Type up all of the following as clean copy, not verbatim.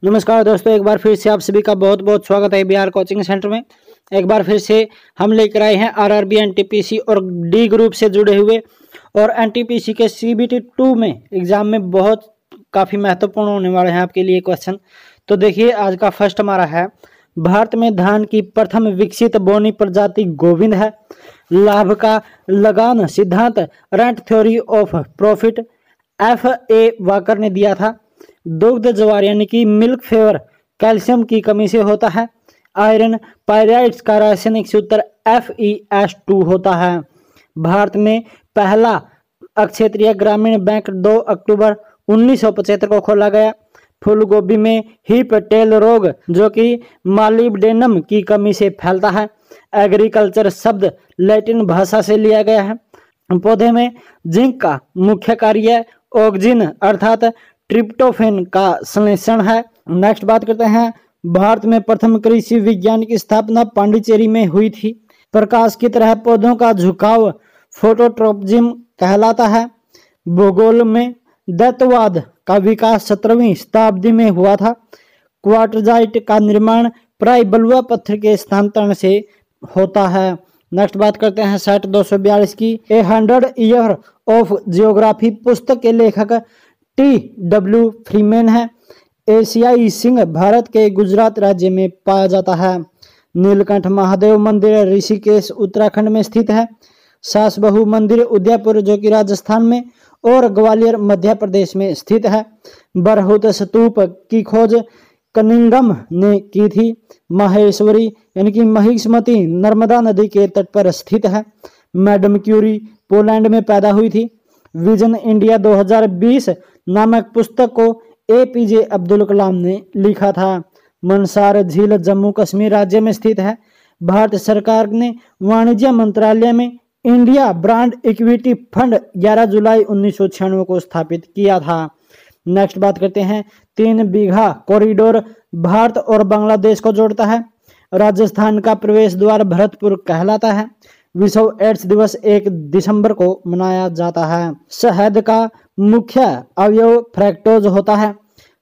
नमस्कार दोस्तों, एक बार फिर से आप सभी का बहुत बहुत स्वागत है बिहार कोचिंग सेंटर में। एक बार फिर से हम लेकर आए हैं आरआरबी एनटीपीसी और डी ग्रुप से जुड़े हुए और एनटीपीसी के सीबीटी 2 में एग्जाम में बहुत काफ़ी महत्वपूर्ण होने वाले हैं आपके लिए क्वेश्चन। तो देखिए, आज का फर्स्ट हमारा है, भारत में धान की प्रथम विकसित बोनी प्रजाति गोविंद है। लाभ का लगान सिद्धांत rent theory of profit FA walker ने दिया था। दुग्ध ज्वार यानी कि मिल्क फेवर कैल्शियम की कमी से होता है। आयरन पायराइड्स का रासायनिक सूत्र FeS2 होता है। भारत में पहला अक्षेत्रीय ग्रामीण बैंक 2 अक्टूबर 1975 को खोला गया। फूल गोभी में हिप टेल रोग जो कि मालिब्डेनम की कमी से फैलता है। एग्रीकल्चर शब्द लैटिन भाषा से लिया गया है। पौधे में जिंक का मुख्य कार्य ऑक्सिन अर्थात ट्रिप्टोफेन का संश्लेषण है। नेक्स्ट बात करते हैं, भारत में प्रथम कृषि विज्ञान की स्थापना पांडिचेरी में हुई थी। प्रकाश की तरह पौधों का झुकाव फोटोट्रोपिज्म कहलाता है। भूगोल में दैत्यवाद का विकास 17वीं शताब्दी में हुआ था। क्वार्टजाइट का निर्माण प्राय बलुआ पत्थर के स्थानांतरण से होता है। नेक्स्ट बात करते हैं सेट 242 की। ए 100 ईयर ऑफ जियोग्राफी पुस्तक के लेखक TW फ्रीमैन है। एशियाई सिंह भारत के गुजरात राज्य में पाया जाता है। नीलकंठ महादेव मंदिर ऋषिकेश उत्तराखंड में स्थित है। सास बहू मंदिर उदयपुर जो कि राजस्थान में और ग्वालियर मध्य प्रदेश में स्थित है। बरहुत स्तूप की खोज कनिंगम ने की थी। माहेश्वरी यानी कि महिष्मती नर्मदा नदी के तट पर स्थित है। मैडम क्यूरी पोलैंड में पैदा हुई थी। विजन इंडिया 2020 नामक पुस्तक को APJ अब्दुल कलाम ने लिखा था। मनसार झील जम्मू कश्मीर राज्य में स्थित है। भारत सरकार ने वाणिज्य मंत्रालय में इंडिया ब्रांड इक्विटी फंड 11 जुलाई 1996 को स्थापित किया था। नेक्स्ट बात करते हैं, 3 बीघा कॉरिडोर भारत और बांग्लादेश को जोड़ता है। राजस्थान का प्रवेश द्वार भरतपुर कहलाता है। विश्व एड्स दिवस 1 दिसंबर को मनाया जाता है। शहद का मुख्य अवयव फ्रैक्टोज होता है।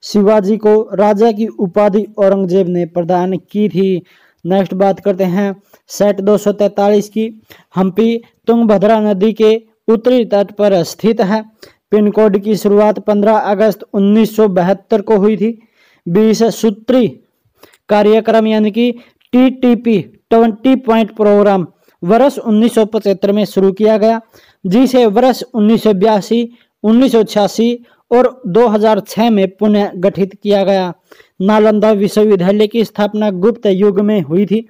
शिवाजी को राजा की उपाधि औरंगजेब ने प्रदान की थी। नेक्स्ट बात करते हैं सेट 243 की। हम्पी तुंगभद्रा नदी के उत्तरी तट पर स्थित है। पिन कोड की शुरुआत 15 अगस्त 1972 को हुई थी। 20 सूत्री कार्यक्रम यानी कि TTP 20 पॉइंट प्रोग्राम वर्ष 1975 में शुरू किया गया, जिसे वर्ष 1982, 1986 और 2006 में पुनः गठित किया गया। नालंदा विश्वविद्यालय की स्थापना गुप्त युग में हुई थी।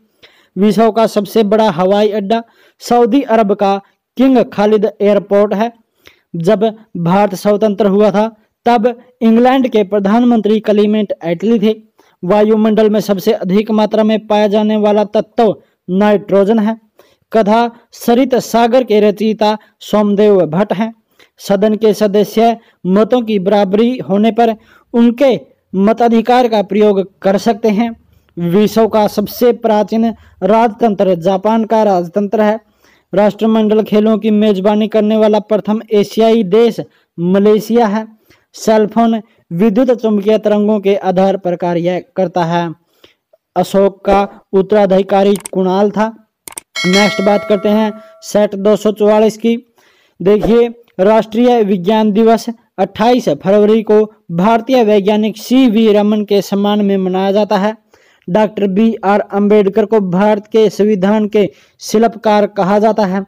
विश्व का सबसे बड़ा हवाई अड्डा सऊदी अरब का किंग खालिद एयरपोर्ट है। जब भारत स्वतंत्र हुआ था तब इंग्लैंड के प्रधानमंत्री क्लीमेंट एटली थे। वायुमंडल में सबसे अधिक मात्रा में पाया जाने वाला तत्व नाइट्रोजन है। कथा सरित सागर के रचयिता सोमदेव भट्ट हैं। सदन के सदस्य मतों की बराबरी होने पर उनके मताधिकार का प्रयोग कर सकते हैं। विश्व का सबसे प्राचीन राजतंत्र जापान का राजतंत्र है। राष्ट्रमंडल खेलों की मेजबानी करने वाला प्रथम एशियाई देश मलेशिया है। सेलफोन विद्युत चुंबकीय तरंगों के आधार पर कार्य करता है। अशोक का उत्तराधिकारी कुणाल था। नेक्स्ट बात करते हैं सेट 244 की। देखिए, राष्ट्रीय विज्ञान दिवस 28 फरवरी को भारतीय वैज्ञानिक CV रमन के सम्मान में मनाया जाता है। डॉक्टर BR अम्बेडकर को भारत के संविधान के शिल्पकार कहा जाता है।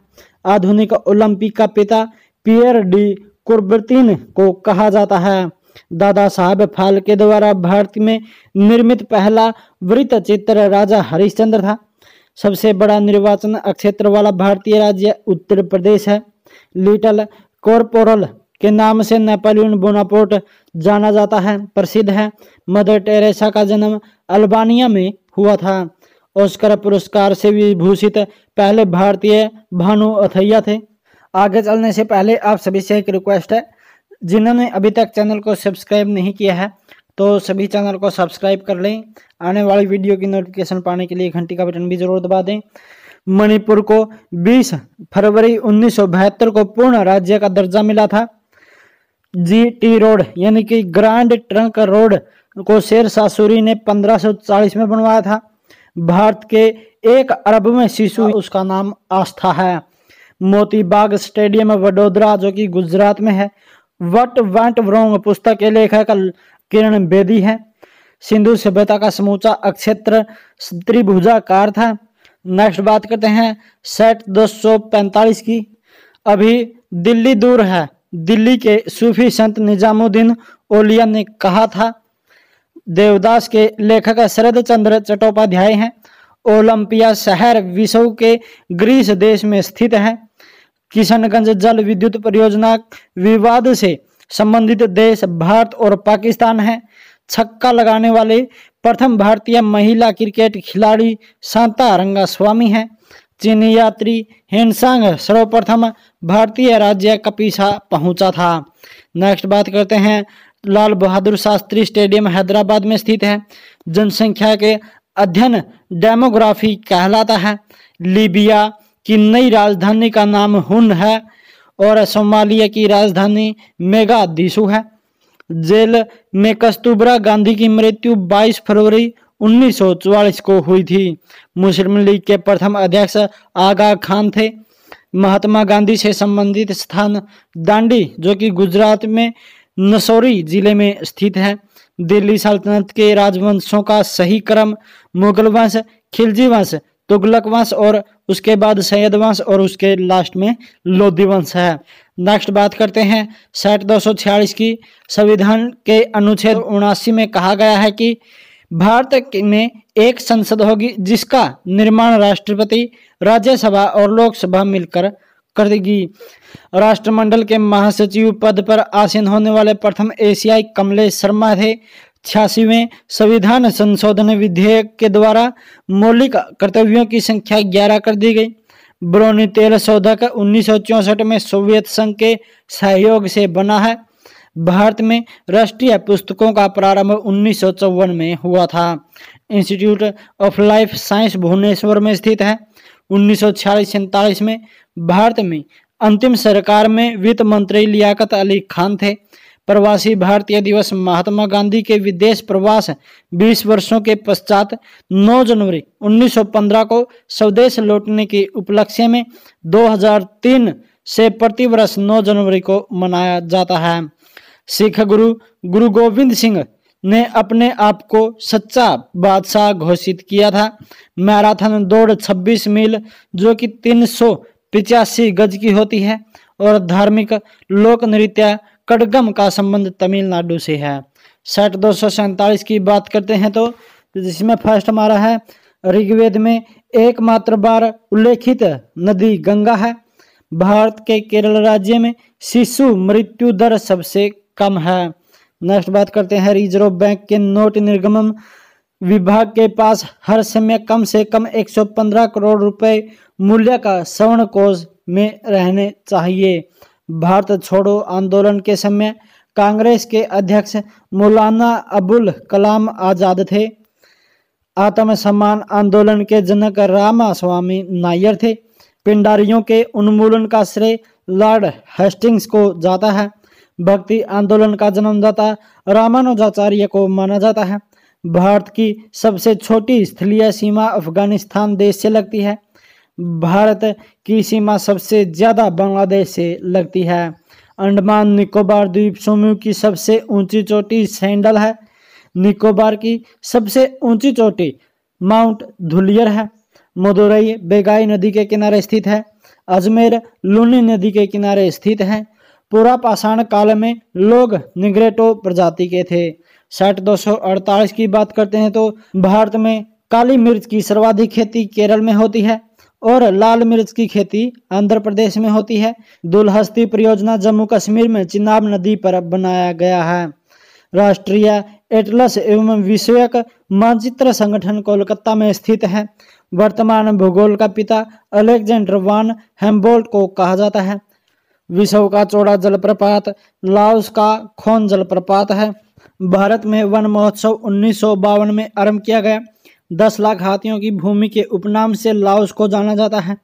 आधुनिक ओलंपिक का पिता पियर डी कुर्बर्तीन को कहा जाता है। दादा साहब फाल्के द्वारा भारत में निर्मित पहला वृत्त चित्र राजा हरिश्चंद्र था। सबसे बड़ा निर्वाचन क्षेत्र वाला भारतीय राज्य उत्तर प्रदेश है। लिटिल कॉर्पोरल के नाम से नेपोलियन बोनापार्ट जाना जाता है, प्रसिद्ध है। मदर टेरेसा का जन्म अल्बानिया में हुआ था। ऑस्कर पुरस्कार से विभूषित पहले भारतीय भानु अथैया थे। आगे चलने से पहले आप सभी से एक रिक्वेस्ट है, जिन्होंने अभी तक चैनल को सब्सक्राइब नहीं किया है तो सभी चैनल को सब्सक्राइब कर लें। आने वाली वीडियो की नोटिफिकेशन पाने के लिए घंटी का बटन भी जरूर दबा दें। मणिपुर को 20 फरवरी 1972 को पूर्ण राज्य का दर्जा मिला था। GT रोड यानी कि ग्रांड ट्रंक रोड को शेरशाह सूरी ने 1540 में बनवाया था। भारत के 1 अरबवें शिशु उसका नाम आस्था है। मोती बाग स्टेडियम वडोदरा जो कि गुजरात में है। वट वेंट व्रोंग पुस्तक के लेखक किरण बेदी है। सिंधु सभ्यता का समूचा अक्षेत्र त्रिभुजाकार था। नेक्स्ट बात करते हैं सेट 245 की। अभी दिल्ली दूर है। दिल्ली के सूफी संत निजामुद्दीन औलिया ने कहा था। देवदास के लेखक शरद चंद्र चट्टोपाध्याय हैं। ओलंपिया शहर विश्व के ग्रीस देश में स्थित है। किशनगंज जल विद्युत परियोजना विवाद से संबंधित देश भारत और पाकिस्तान है। छक्का लगाने वाले प्रथम भारतीय महिला क्रिकेट खिलाड़ी शांता रंगास्वामी हैं। चीनी यात्री हेनसांग सर्वप्रथम भारतीय राज्य कपिसा पहुंचा था। नेक्स्ट बात करते हैं लाल बहादुर शास्त्री स्टेडियम हैदराबाद में स्थित है। जनसंख्या के अध्ययन डेमोग्राफी कहलाता है। लीबिया की नई राजधानी का नाम हुन है और सोमालिया की राजधानी मोगादिशु है। जेल में कस्तूरबा गांधी की मृत्यु 22 फरवरी 1944 को हुई थी। मुस्लिम लीग के प्रथम अध्यक्ष आगा खान थे। महात्मा गांधी से संबंधित स्थान दांडी जो कि गुजरात में नसौरी जिले में स्थित है। दिल्ली सल्तनत के राजवंशों का सही क्रम मुगल वंश, खिलजी वंश, तुगलक वंश और उसके बाद सैयद वंश और उसके लास्ट में लोधी वंश है। नेक्स्ट बात करते हैं सेट 246 की। संविधान के अनुच्छेद 79 में कहा गया है कि भारत में एक संसद होगी जिसका निर्माण राष्ट्रपति, राज्यसभा और लोकसभा मिलकर करेगी। राष्ट्रमंडल के महासचिव पद पर आसीन होने वाले प्रथम एशियाई कमलेश शर्मा थे। 86वें संविधान संशोधन विधेयक के द्वारा मौलिक कर्तव्यों की संख्या 11 कर दी गई। ब्रोनी तेल शोधक 1964 में सोवियत संघ के सहयोग से बना है। भारत में राष्ट्रीय पुस्तकों का प्रारंभ 1954 में हुआ था। Institute of life science Bhubaneswar में स्थित है। 1946-47 में भारत में अंतिम सरकार में वित्त मंत्री लियाकत अली खान थे। प्रवासी भारतीय दिवस महात्मा गांधी के विदेश प्रवास 20 वर्षों के पश्चात 9 जनवरी 1915 को स्वदेश लौटने के उपलक्ष्य में 2003 से प्रतिवर्ष 9 जनवरी को मनाया जाता है। सिख गुरु गोविंद सिंह ने अपने आप को सच्चा बादशाह घोषित किया था। मैराथन दौड़ 26 मील जो कि 385 गज की होती है और धार्मिक लोक नृत्य कड़गम का संबंध तमिलनाडु से है। सेट 247 की बात करते हैं तो जिसमें फर्स्ट हमारा है ऋग्वेद में एकमात्र बार उल्लेखित नदी गंगा है। भारत के केरल राज्य में शिशु मृत्यु दर सबसे कम है। नेक्स्ट बात करते हैं रिजर्व बैंक के नोट निर्गमन विभाग के पास हर समय कम से कम 115 करोड़ रुपए मूल्य का स्वर्ण कोष में रहने चाहिए। भारत छोड़ो आंदोलन के समय कांग्रेस के अध्यक्ष मौलाना अबुल कलाम आजाद थे। आत्मसम्मान आंदोलन के जनक रामास्वामी नायर थे। पिंडारियों के उन्मूलन का श्रेय लॉर्ड हेस्टिंग्स को जाता है। भक्ति आंदोलन का जन्मदाता रामानुजाचार्य को माना जाता है। भारत की सबसे छोटी स्थलीय सीमा अफगानिस्तान देश से लगती है। भारत की सीमा सबसे ज्यादा बांग्लादेश से लगती है। अंडमान निकोबार द्वीप समूह की सबसे ऊंची चोटी सैंडल है। निकोबार की सबसे ऊंची चोटी माउंट धुलियर है। मदुरई बेगाई नदी के किनारे स्थित है। अजमेर लूनी नदी के किनारे स्थित है। पूरा पाषाण काल में लोग निग्रेटो प्रजाति के थे। सेट 248 की बात करते हैं तो भारत में काली मिर्च की सर्वाधिक खेती केरल में होती है और लाल मिर्च की खेती आंध्र प्रदेश में होती है। दुलहस्ती परियोजना जम्मू कश्मीर में चिनाब नदी पर बनाया गया है। राष्ट्रीय एटलस एवं विषयक मानचित्र संगठन कोलकाता में स्थित है। वर्तमान भूगोल का पिता अलेक्जेंडर वान हेम्बोल्ट को कहा जाता है। विश्व का चौड़ा जलप्रपात लाओस का खोन जलप्रपात है। भारत में वन महोत्सव 1952 में आरंभ किया गया। 10 लाख हाथियों की भूमि के उपनाम से लाओस को जाना जाता है।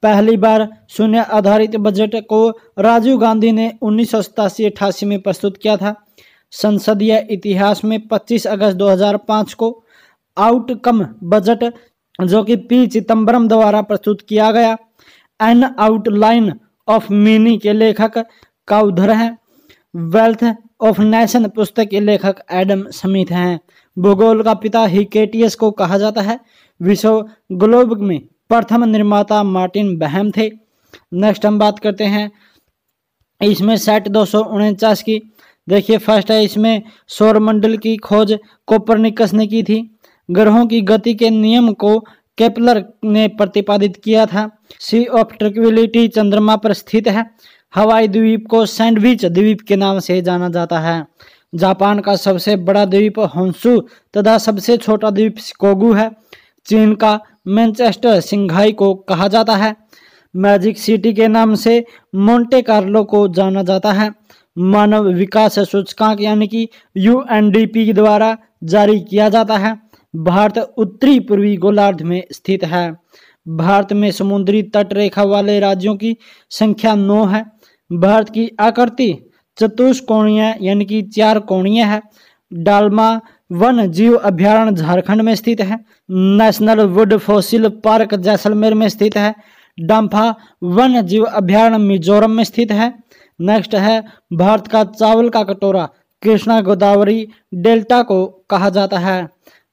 पहली बार शून्य आधारित बजट को राजीव गांधी ने 1987-88 में प्रस्तुत किया था। संसदीय इतिहास में 25 अगस्त 2005 को आउटकम बजट जो कि पी चिदम्बरम द्वारा प्रस्तुत किया गया। एन आउटलाइन ऑफ मिनी के लेखक का उद्धर है। वेल्थ ऑफ नेशन पुस्तक के लेखक एडम स्मिथ हैं। भूगोल का पिता हिकेटियस को कहा जाता है। विश्व ग्लोब में प्रथम निर्माता मार्टिन बहम थे। नेक्स्ट हम बात करते हैं इसमें सेट 249 की। देखिए फर्स्ट है इसमें सौरमंडल की खोज कोपरनिकस ने की थी। ग्रहों की गति के नियम को केपलर ने प्रतिपादित किया था। सी ऑफ ट्रैंक्विलिटी चंद्रमा पर स्थित है। हवाई द्वीप को सैंडविच द्वीप के नाम से जाना जाता है। जापान का सबसे बड़ा द्वीप होन्शु तथा सबसे छोटा द्वीप शिकोगु है। चीन का मैनचेस्टर सिंघाई को कहा जाता है। मैजिक सिटी के नाम से मोंटे कार्लो को जाना जाता है। मानव विकास सूचकांक यानी कि UNDP द्वारा जारी किया जाता है। भारत उत्तरी पूर्वी गोलार्ध में स्थित है। भारत में समुद्री तट रेखा वाले राज्यों की संख्या 9 है। भारत की आकृति चतुष्कोणीय यानी कि 4 कोणीय है। डालमा वन जीव अभ्यारण्य झारखंड में स्थित है। National would fossil park Jaisalmer में स्थित है। डम्फा वन जीव अभ्यारण्य मिजोरम में स्थित है। नेक्स्ट है भारत का चावल का कटोरा कृष्णा गोदावरी डेल्टा को कहा जाता है।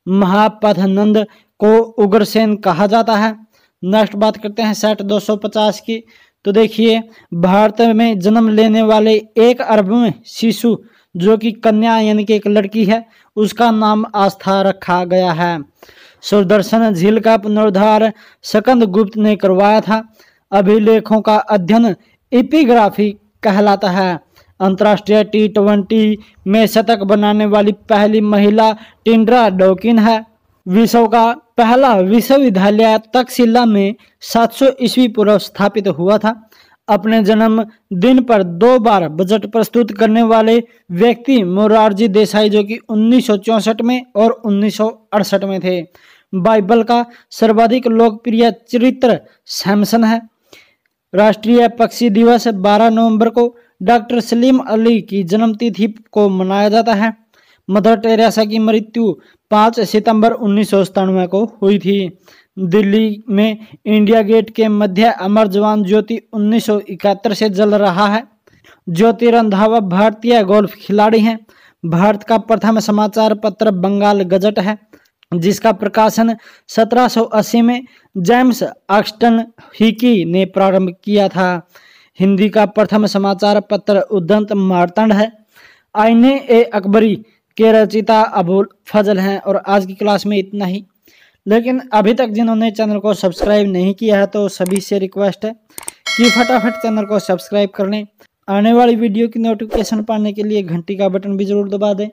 महापथनंद को उग्रसेन कहा जाता है। नेक्स्ट बात करते हैं सेट 250 की। तो देखिए भारत में जन्म लेने वाले 1 अरबवें शिशु जो कि कन्या यानी कि एक लड़की है उसका नाम आस्था रखा गया है। सुदर्शन झील का पुनरुद्धार स्कंद गुप्त ने करवाया था। अभिलेखों का अध्ययन एपिग्राफी कहलाता है। अंतर्राष्ट्रीय T20 में शतक बनाने वाली पहली महिला टिंड्रा डॉकिन है। विश्व का पहला विश्वविद्यालय तक्षशिला में 700 ईस्वी पूर्व स्थापित हुआ था। अपने जन्म दिन पर 2 बार बजट प्रस्तुत करने वाले व्यक्ति मोरारजी देसाई जो कि 1964 में और 1968 में थे। बाइबल का सर्वाधिक लोकप्रिय चरित्र सैमसन है। राष्ट्रीय पक्षी दिवस 12 नवंबर को डॉक्टर सलीम अली की जन्मतिथि को मनाया जाता है। मदर टेरेसा की मृत्यु 5 सितंबर 1997 को हुई थी। दिल्ली में इंडिया गेट के मध्य अमर जवान ज्योति 1971 से जल रहा है। ज्योति रंधावा भारतीय गोल्फ खिलाड़ी हैं। भारत का प्रथम समाचार पत्र बंगाल गजट है जिसका प्रकाशन 1780 में जेम्स ऑक्स्टन हिकी ने प्रारंभ किया था। हिंदी का प्रथम समाचार पत्र उद्दंत मार्तंड है। आईने ए अकबरी के रचयिता अबुल फजल हैं। और आज की क्लास में इतना ही। लेकिन अभी तक जिन्होंने चैनल को सब्सक्राइब नहीं किया है तो सभी से रिक्वेस्ट है कि फटाफट चैनल को सब्सक्राइब कर लें। आने वाली वीडियो की नोटिफिकेशन पाने के लिए घंटी का बटन भी जरूर दबा दें।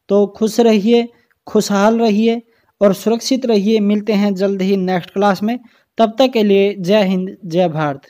तो खुश रहिए, खुशहाल रहिए और सुरक्षित रहिए। मिलते हैं जल्द ही नेक्स्ट क्लास में। तब तक के लिए जय हिंद, जय भारत।